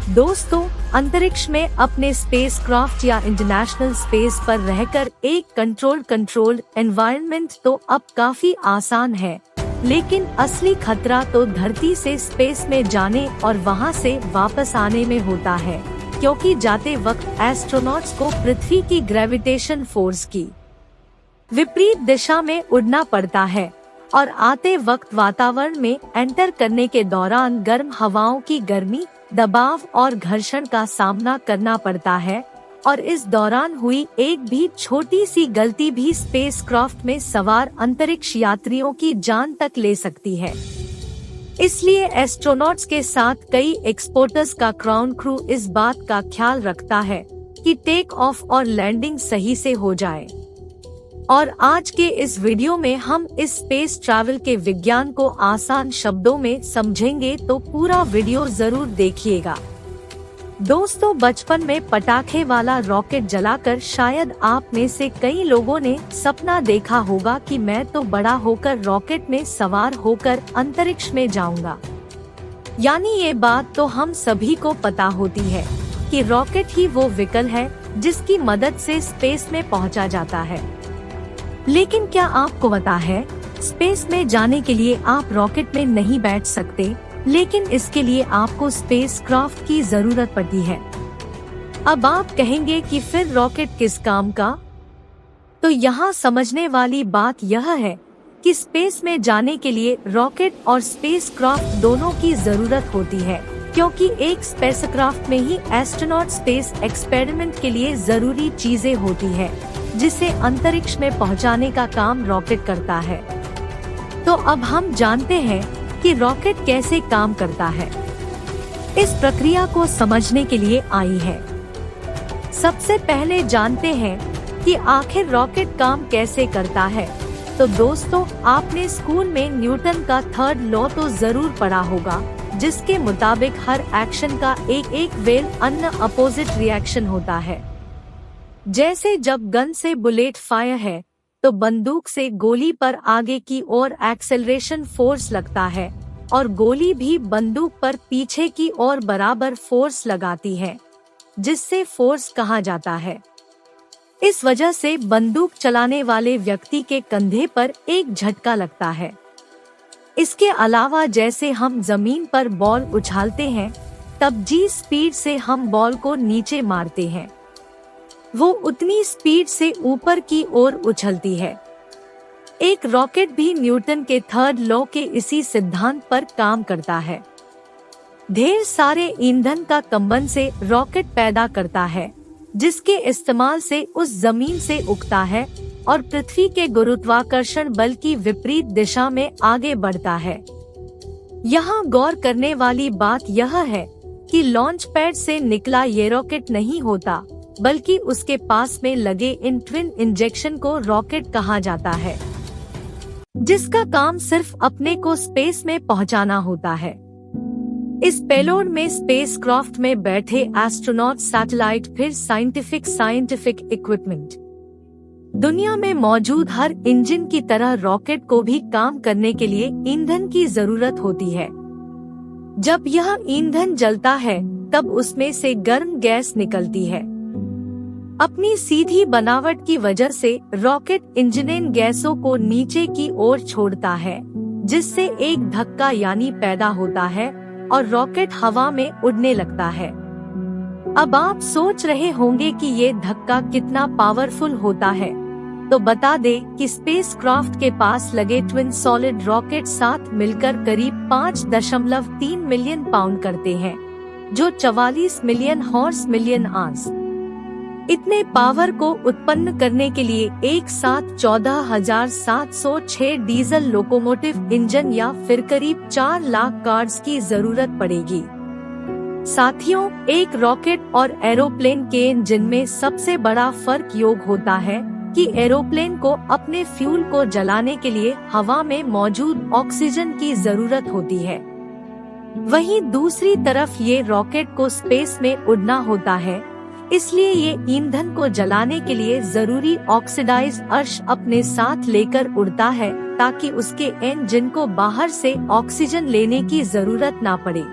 दोस्तों, अंतरिक्ष में अपने स्पेसक्राफ्ट या इंटरनेशनल स्पेस पर रहकर एक कंट्रोल्ड एनवायरनमेंट तो अब काफी आसान है, लेकिन असली खतरा तो धरती से स्पेस में जाने और वहां से वापस आने में होता है, क्योंकि जाते वक्त एस्ट्रोनॉट्स को पृथ्वी की ग्रेविटेशन फोर्स की विपरीत दिशा में उड़ना पड़ता है और आते वक्त वातावरण में एंटर करने के दौरान गर्म हवाओं की गर्मी, दबाव और घर्षण का सामना करना पड़ता है, और इस दौरान हुई एक भी छोटी सी गलती भी स्पेसक्राफ्ट में सवार अंतरिक्ष यात्रियों की जान तक ले सकती है। इसलिए एस्ट्रोनॉट्स के साथ कई एक्सपोर्टर्स का ग्राउंड क्रू इस बात का ख्याल रखता है कि टेक ऑफ और लैंडिंग सही से हो जाए। और आज के इस वीडियो में हम इस स्पेस ट्रैवल के विज्ञान को आसान शब्दों में समझेंगे, तो पूरा वीडियो जरूर देखिएगा। दोस्तों, बचपन में पटाखे वाला रॉकेट जलाकर शायद आप में से कई लोगों ने सपना देखा होगा कि मैं तो बड़ा होकर रॉकेट में सवार होकर अंतरिक्ष में जाऊंगा। यानी ये बात तो हम सभी को पता होती है कि रॉकेट ही वो व्हीकल है जिसकी मदद से स्पेस में पहुंचा जाता है। लेकिन क्या आपको पता है, स्पेस में जाने के लिए आप रॉकेट में नहीं बैठ सकते, लेकिन इसके लिए आपको स्पेसक्राफ्ट की जरूरत पड़ती है। अब आप कहेंगे कि फिर रॉकेट किस काम का? तो यहाँ समझने वाली बात यह है कि स्पेस में जाने के लिए रॉकेट और स्पेसक्राफ्ट दोनों की जरूरत होती है, क्योंकि एक स्पेसक्राफ्ट में ही एस्ट्रोनॉट स्पेस एक्सपेरिमेंट के लिए जरूरी चीजें होती है, जिसे अंतरिक्ष में पहुंचाने का काम रॉकेट करता है। तो अब हम जानते हैं कि रॉकेट कैसे काम करता है। इस प्रक्रिया को समझने के लिए आई है। सबसे पहले जानते हैं कि आखिर रॉकेट काम कैसे करता है। तो दोस्तों, आपने स्कूल में न्यूटन का थर्ड लॉ तो जरूर पढ़ा होगा, जिसके मुताबिक हर एक्शन का एक वेल अन्य अपोजिट रिएक्शन होता है। जैसे जब गन से बुलेट फायर है तो बंदूक से गोली पर आगे की ओर एक्सेलरेशन फोर्स लगता है, और गोली भी बंदूक पर पीछे की ओर बराबर फोर्स लगाती है, जिससे फोर्स कहा जाता है। इस वजह से बंदूक चलाने वाले व्यक्ति के कंधे पर एक झटका लगता है। इसके अलावा जैसे हम जमीन पर बॉल उछालते हैं, तब जी स्पीड से हम बॉल को नीचे मारते हैं, वो उतनी स्पीड से ऊपर की ओर उछलती है। एक रॉकेट भी न्यूटन के थर्ड लॉ के इसी सिद्धांत पर काम करता है। ढेर सारे ईंधन का कंबन से रॉकेट पैदा करता है, जिसके इस्तेमाल से उस जमीन से उगता है और पृथ्वी के गुरुत्वाकर्षण बल की विपरीत दिशा में आगे बढ़ता है। यहाँ गौर करने वाली बात यह है कि लॉन्च पैड से निकला ये रॉकेट नहीं होता, बल्कि उसके पास में लगे इन ट्विन इंजेक्शन को रॉकेट कहा जाता है, जिसका काम सिर्फ अपने को स्पेस में पहुंचाना होता है। इस पेलोड में स्पेसक्राफ्ट में बैठे एस्ट्रोनॉट, सैटेलाइट, फिर साइंटिफिक इक्विपमेंट। दुनिया में मौजूद हर इंजन की तरह रॉकेट को भी काम करने के लिए ईंधन की जरूरत होती है। जब यह ईंधन जलता है, तब उसमें से गर्म गैस निकलती है। अपनी सीधी बनावट की वजह से रॉकेट इंजन गैसों को नीचे की ओर छोड़ता है, जिससे एक धक्का यानी पैदा होता है और रॉकेट हवा में उड़ने लगता है। अब आप सोच रहे होंगे कि ये धक्का कितना पावरफुल होता है। तो बता दे कि स्पेसक्राफ्ट के पास लगे ट्विन सॉलिड रॉकेट साथ मिलकर करीब 5.3 मिलियन पाउंड करते हैं, जो 44 मिलियन हॉर्स मिलियन आवर्स। इतने पावर को उत्पन्न करने के लिए एक साथ 14,706 डीजल लोकोमोटिव इंजन या फिर करीब 4 लाख कार्स की जरूरत पड़ेगी। साथियों, एक रॉकेट और एरोप्लेन के इंजन में सबसे बड़ा फर्क योग होता है कि एरोप्लेन को अपने फ्यूल को जलाने के लिए हवा में मौजूद ऑक्सीजन की जरूरत होती है। वहीं दूसरी तरफ ये रॉकेट को स्पेस में उड़ना होता है, इसलिए ये ईंधन को जलाने के लिए जरूरी ऑक्सीडाइज्ड अर्श अपने साथ लेकर उड़ता है, ताकि उसके इंजन को बाहर से ऑक्सीजन लेने की जरूरत ना पड़े।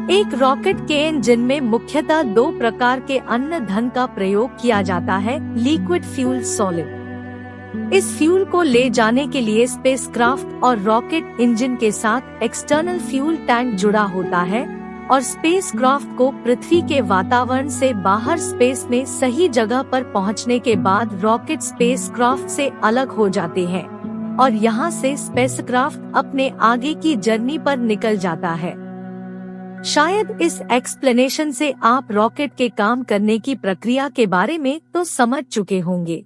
एक रॉकेट के इंजन में मुख्यतः 2 प्रकार के अन्न धन का प्रयोग किया जाता है, लिक्विड फ्यूल, सॉलिड। इस फ्यूल को ले जाने के लिए स्पेसक्राफ्ट और रॉकेट इंजन के साथ एक्सटर्नल फ्यूल टैंक जुड़ा होता है और स्पेसक्राफ्ट को पृथ्वी के वातावरण से बाहर स्पेस में सही जगह पर पहुंचने के बाद रॉकेट स्पेसक्राफ्ट से अलग हो जाते हैं और यहां से स्पेसक्राफ्ट अपने आगे की जर्नी पर निकल जाता है। शायद इस एक्सप्लेनेशन से आप रॉकेट के काम करने की प्रक्रिया के बारे में तो समझ चुके होंगे।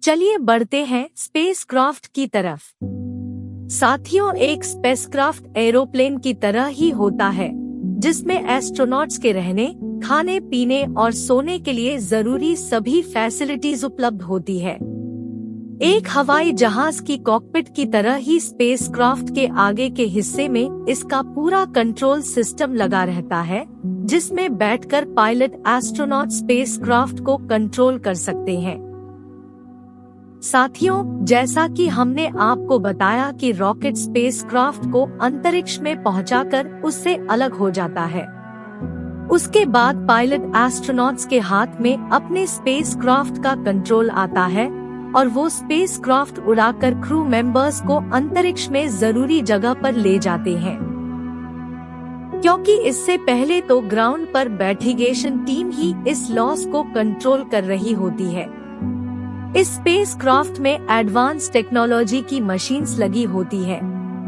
चलिए बढ़ते हैं स्पेसक्राफ्ट की तरफ। साथियों, एक स्पेसक्राफ्ट एरोप्लेन की तरह ही होता है जिसमें एस्ट्रोनॉट्स के रहने, खाने पीने और सोने के लिए जरूरी सभी फैसिलिटीज उपलब्ध होती है। एक हवाई जहाज की कॉकपिट की तरह ही स्पेसक्राफ्ट के आगे के हिस्से में इसका पूरा कंट्रोल सिस्टम लगा रहता है, जिसमें बैठकर पायलट एस्ट्रोनॉट स्पेसक्राफ्ट को कंट्रोल कर सकते हैं। साथियों, जैसा कि हमने आपको बताया कि रॉकेट स्पेसक्राफ्ट को अंतरिक्ष में पहुंचाकर उससे अलग हो जाता है। उसके बाद पायलट एस्ट्रोनॉट्स के हाथ में अपने स्पेसक्राफ्ट का कंट्रोल आता है और वो स्पेसक्राफ्ट उड़ाकर क्रू मेंबर्स को अंतरिक्ष में जरूरी जगह पर ले जाते हैं। क्योंकि इससे पहले तो ग्राउंड पर बैठिगेशन टीम ही इस लॉस को कंट्रोल कर रही होती है। इस स्पेसक्राफ्ट में एडवांस टेक्नोलॉजी की मशीन्स लगी होती है,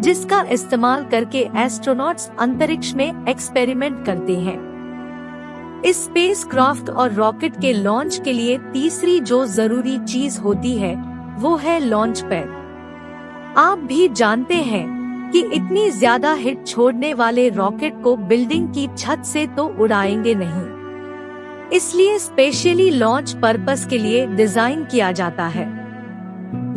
जिसका इस्तेमाल करके एस्ट्रोनॉट्स अंतरिक्ष में एक्सपेरिमेंट करते हैं। इस स्पेसक्राफ्ट और रॉकेट के लॉन्च के लिए तीसरी जो जरूरी चीज होती है वो है लॉन्च पैड। आप भी जानते हैं कि इतनी ज्यादा हिट छोड़ने वाले रॉकेट को बिल्डिंग की छत से तो उड़ाएंगे नहीं, इसलिए स्पेशली लॉन्च पर्पस के लिए डिजाइन किया जाता है।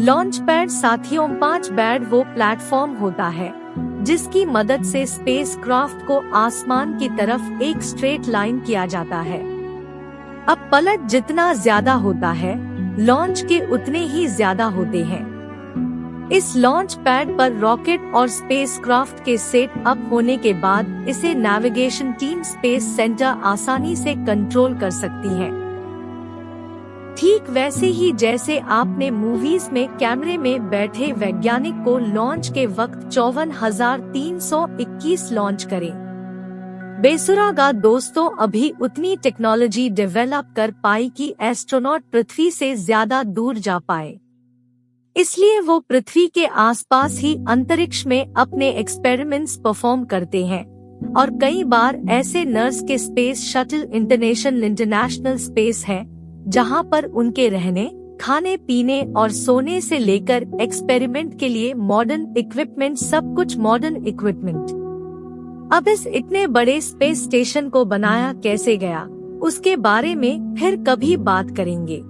लॉन्च पैड साथियों 5 बैड वो प्लेटफॉर्म होता है जिसकी मदद से स्पेसक्राफ्ट को आसमान की तरफ एक स्ट्रेट लाइन किया जाता है। अब पलट जितना ज्यादा होता है, लॉन्च के उतने ही ज्यादा होते हैं। इस लॉन्च पैड पर रॉकेट और स्पेसक्राफ्ट के सेट अप होने के बाद इसे नेविगेशन टीम स्पेस सेंटर आसानी से कंट्रोल कर सकती है। ठीक वैसे ही जैसे आपने मूवीज में कैमरे में बैठे वैज्ञानिक को लॉन्च के वक्त 54,321 लॉन्च करें। बेसुरागा दोस्तों, अभी उतनी टेक्नोलॉजी डेवलप कर पाई कि एस्ट्रोनॉट पृथ्वी से ज्यादा दूर जा पाए, इसलिए वो पृथ्वी के आसपास ही अंतरिक्ष में अपने एक्सपेरिमेंट्स परफॉर्म करते हैं और कई बार ऐसे नर्स के स्पेस शटल इंटरनेशनल स्पेस है जहां पर उनके रहने, खाने पीने और सोने से लेकर एक्सपेरिमेंट के लिए मॉडर्न इक्विपमेंट, सब कुछ मॉडर्न इक्विपमेंट। अब इस इतने बड़े स्पेस स्टेशन को बनाया कैसे गया, उसके बारे में फिर कभी बात करेंगे।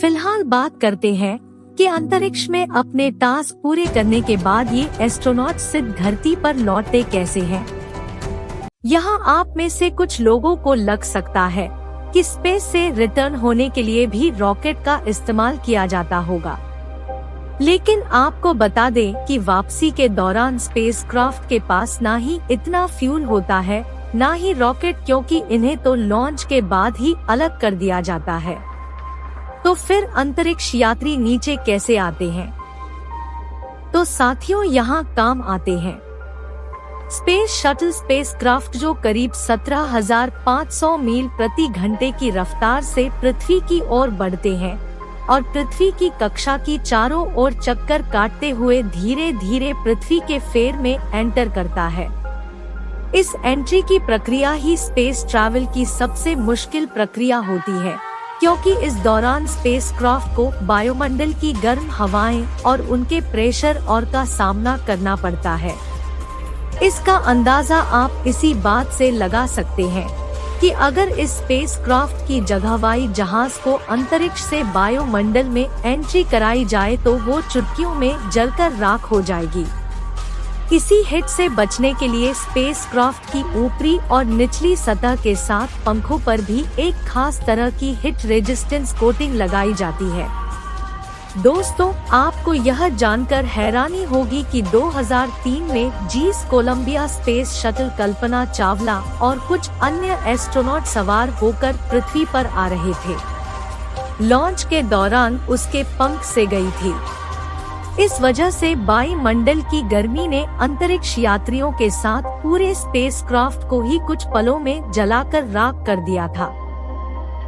फिलहाल बात करते हैं कि अंतरिक्ष में अपने टास्क पूरे करने के बाद ये एस्ट्रोनॉट सिर्फ धरती पर लौटते कैसे हैं। यहाँ आप में से कुछ लोगों को लग सकता है कि स्पेस से रिटर्न होने के लिए भी रॉकेट का इस्तेमाल किया जाता होगा, लेकिन आपको बता दें कि वापसी के दौरान स्पेसक्राफ्ट के पास ना ही इतना फ्यूल होता है, ना ही रॉकेट, क्योंकि इन्हें तो लॉन्च के बाद ही अलग कर दिया जाता है। तो फिर अंतरिक्ष यात्री नीचे कैसे आते हैं? तो साथियों, यहाँ काम आते हैं स्पेस शटल स्पेसक्राफ्ट, जो करीब 17,500 मील प्रति घंटे की रफ्तार से पृथ्वी की ओर बढ़ते हैं और पृथ्वी की कक्षा की चारों ओर चक्कर काटते हुए धीरे धीरे पृथ्वी के फेर में एंटर करता है। इस एंट्री की प्रक्रिया ही स्पेस ट्रैवल की सबसे मुश्किल प्रक्रिया होती है, क्योंकि इस दौरान स्पेसक्राफ्ट को वायुमंडल की गर्म हवाएं और उनके प्रेशर और का सामना करना पड़ता है। इसका अंदाजा आप इसी बात से लगा सकते हैं कि अगर इस स्पेसक्राफ्ट की जगह हवाई जहाज को अंतरिक्ष से वायुमंडल में एंट्री कराई जाए तो वो चुटकियों में जलकर राख हो जाएगी। इसी हिट से बचने के लिए स्पेसक्राफ्ट की ऊपरी और निचली सतह के साथ पंखों पर भी एक खास तरह की हिट रेजिस्टेंस कोटिंग लगाई जाती है। दोस्तों, आपको आपको यह जानकर हैरानी होगी कि 2003 में जीस Colombia space shuttle Kalpana Chawla और कुछ अन्य एस्ट्रोनॉट सवार होकर पृथ्वी पर आ रहे थे। लॉन्च के दौरान उसके पंख से गई थी। इस वजह से वायुमंडल की गर्मी ने अंतरिक्ष यात्रियों के साथ पूरे स्पेसक्राफ्ट को ही कुछ पलों में जलाकर राख कर दिया था।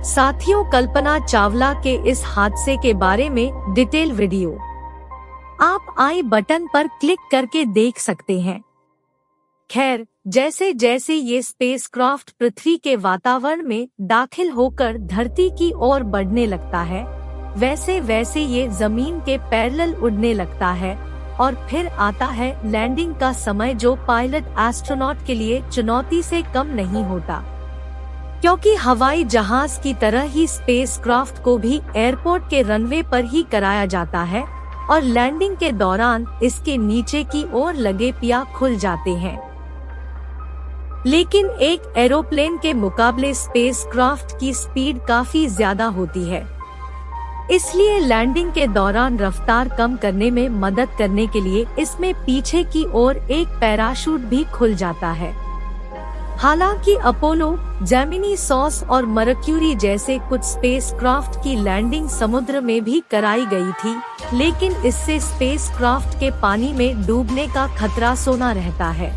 साथियों, कल्पना चावला के इस हादसे के बारे में डिटेल वीडियो आप आई बटन पर क्लिक करके देख सकते हैं। खैर, जैसे जैसे ये स्पेसक्राफ्ट पृथ्वी के वातावरण में दाखिल होकर धरती की ओर बढ़ने लगता है, वैसे वैसे ये जमीन के पैरेलल उड़ने लगता है और फिर आता है लैंडिंग का समय, जो पायलट एस्ट्रोनॉट के लिए चुनौती से कम नहीं होता, क्योंकि हवाई जहाज की तरह ही स्पेसक्राफ्ट को भी एयरपोर्ट के रनवे पर ही कराया जाता है और लैंडिंग के दौरान इसके नीचे की ओर लगे पिया खुल जाते हैं। लेकिन एक एरोप्लेन के मुकाबले स्पेसक्राफ्ट की स्पीड काफी ज्यादा होती है, इसलिए लैंडिंग के दौरान रफ्तार कम करने में मदद करने के लिए इसमें पीछे की ओर एक पैराशूट भी खुल जाता है। हालांकि अपोलो, जेमिनी सॉस और मर्क्यूरी जैसे कुछ स्पेसक्राफ्ट की लैंडिंग समुद्र में भी कराई गई थी, लेकिन इससे स्पेसक्राफ्ट के पानी में डूबने का खतरा सोना रहता है,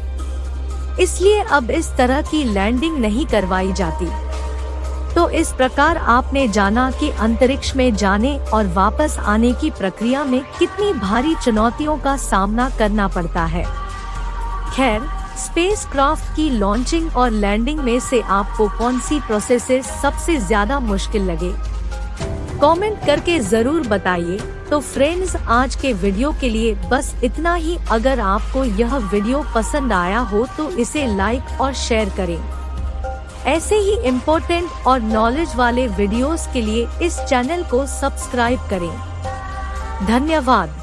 इसलिए अब इस तरह की लैंडिंग नहीं करवाई जाती। तो इस प्रकार आपने जाना कि अंतरिक्ष में जाने और वापस आने की प्रक्रिया में कितनी भारी चुनौतियों का सामना करना पड़ता है। खैर, स्पेसक्राफ्ट की लॉन्चिंग और लैंडिंग में से आपको कौन सी प्रोसेस सबसे ज्यादा मुश्किल लगे, कमेंट करके जरूर बताइए। तो फ्रेंड्स, आज के वीडियो के लिए बस इतना ही। अगर आपको यह वीडियो पसंद आया हो तो इसे लाइक और शेयर करें। ऐसे ही इम्पोर्टेंट और नॉलेज वाले वीडियोस के लिए इस चैनल को सब्सक्राइब करें। धन्यवाद।